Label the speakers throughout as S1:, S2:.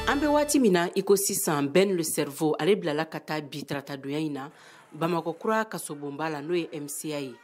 S1: An bɛ waati min na iko sisan Ben le cerveau ale bilala ka taa bi taratadonya in na Bamakɔ kura kasobonba la n'o ye MCA ye.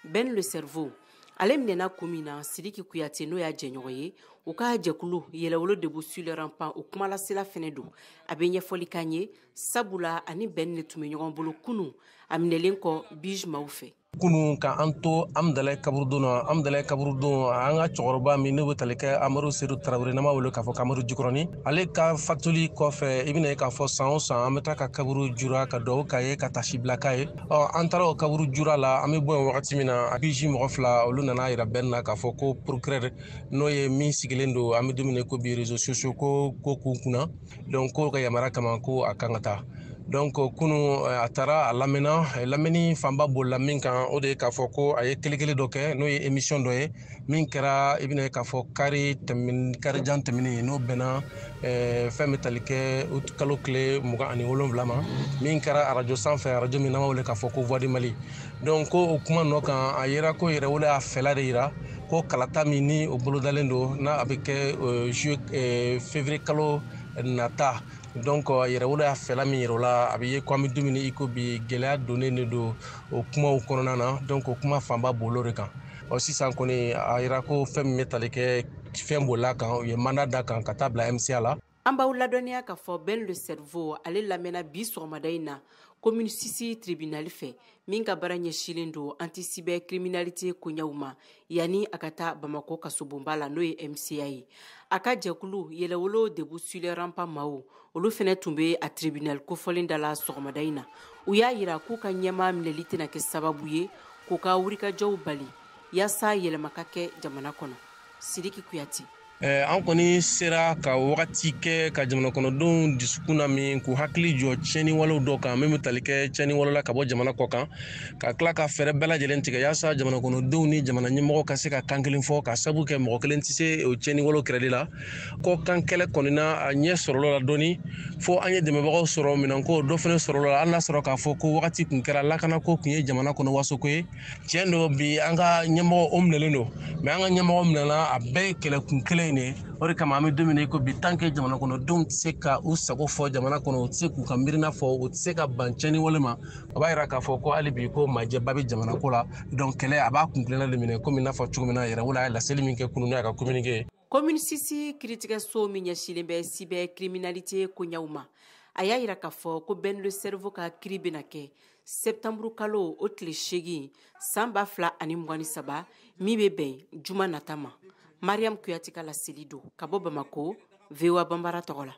S1: Ben le cerveau ale minɛna kun min na Sidiki Kuyate n'o y'a jɛɲɔgɔn ye u ka jɛkulu yɛlɛwolo debout sur le rempart o kumalasela fɛnɛ don a bɛ ɲɛfɔli k'an ye sabula ani Ben ne tun bɛ ɲɔgɔn bolo kunun a minɛlen kɔ Bige maaw fɛ.
S2: Kunu ka an to Amdalaye kaburudon na Amdalaye kaburudon an ka cɛkɔrɔba min ne bɛ tali kɛ Amadu Sedu Tarawele n'an b'a wele k'a fɔ Amadu Jikɔrɔni ale ka fatuli kɔfɛ i bɛna ye k'a fɔ san o san an bɛ taa ka kaburu jura ka dugawu k'a ye ka tasi bila k'a ye an taara o kaburu jura la an bɛ bɔ yen wagati min na Bige mɔgɔ fila olu nana yira Ben na k'a fɔ ko procureur n'o ye min sigilen don an bɛ don min na ko bi réseaux sociaux ko k'u kunna donc ko ka yamaruya kama ko a kan ka taa donc kunu a taara a lamɛnna lamɛnni fanba bolila min kan o de ye k'a fɔ ko a ye kele dɔ kɛ n'o ye émission dɔ ye min kɛra i bɛna ye k'a fɔ karijan tɛmɛnen n'o bɛnna fɛn bɛ tali kɛ kalo tile 27 ma min kɛra arajo sanfɛ arajo min n'an b'a wele k'a fɔ ko Voix du Mali donc ko o kuma nɔ kan a yera ko yɛrɛwolo y'a fɛla de yira ko kalata min ni o bolodalen don n'a a bɛ kɛ février kalo nata donc yɛrɛwolo y'a fɛla min yɛrɛ la a bɛ ye ko an bɛ dumuni iko bi gɛlɛya donnen de don o kumaw kɔnɔna na donc o kuma fanba bolo de kan sisan kɔni a yira ko fɛn min bɛ tali kɛ fɛn bolila kan u ye mandat da kan ka taa bila MCA la.
S1: An b'aw ladɔnniya k'a fɔ Ben le cerveau ale lamɛnna bi sɔgɔmada in na commune 6 tribunal fɛ min ka baara ɲɛsilen don anti-cybercriminalité koɲɛw ma yanni a ka taa Bamakɔ kasobonba la n'o ye MCA ye a ka jɛkulu yɛlɛwolo debout sur le rempart maaw olu fɛnɛ tun bɛ a tribunal kofɔlen da la sɔgɔmada in na u y'a yira k'u ka ɲɛmaa minɛli tɛna kɛ sababu ye k'u ka wulikajɔw bali yaasa yɛlɛma ka kɛ jamana kɔnɔ. Sidiki Kuyate.
S2: An kɔni sera ka wagati kɛ ka jamana kɔnɔdenw dusukun na min k'u hakili jɔ tiɲɛniwalew dɔ kan min bɛ tali kɛ tiɲɛniwale la ka bɔ jamana kɔ kan ka tila ka fɛɛrɛ bɛɛ lajɛlen tigɛ yaasa jamana kɔnɔdenw ni jamana ɲɛmɔgɔ ka se ka kan kelen fɔ ka sabu kɛ mɔgɔ kelen tɛ se o tiɲɛniwalew kɛlɛli la ko kan kɛlɛ kɔni na a ɲɛ sɔrɔla la dɔɔni fo an ye dɛmɛbagaw sɔrɔ minɛn ko dɔ fana sɔrɔla la hali n'a sɔrɔ k'a fɔ ko wagati kun kɛra lakana ko kun ye jamana kɔnɔ wasoko ye tiɲɛ don bi an ka ɲɛmɔgɔ o minɛlen don mais an ka ɲɛmɔgɔ minɛla a bɛɛ ye kɛlɛkun kelen de o de kama an bɛ don min na ko bi tant que jamana kɔnɔdenw tɛ se ka u sago fɔ jamana kɔnɔ u tɛ se k'u ka miirina fɔ u tɛ se ka ban tiɲɛniwale ma o b'a yira k'a fɔ ko hali bi ko majɛba bɛ jamana ko la donc kɛlɛ a b'a kun tilenna de minɛ komi n'a fɔ cogo min na yɛrɛwolo a ye laseli min kɛ kunun n'a ka communiqué ye.
S1: Commune 6 kiiritigɛso min ɲɛsinnen bɛ cybercriminalité koɲɛw ma a y'a yira k'a fɔ ko Ben le cerveau ka kiiri bɛna kɛ septembre kalo o tile 8 san 2023 min bɛ bɛn juma nata ma. Mariam Kuyate ka laseli don ka bɔ Bamako VOA Bambara tɔgɔ la.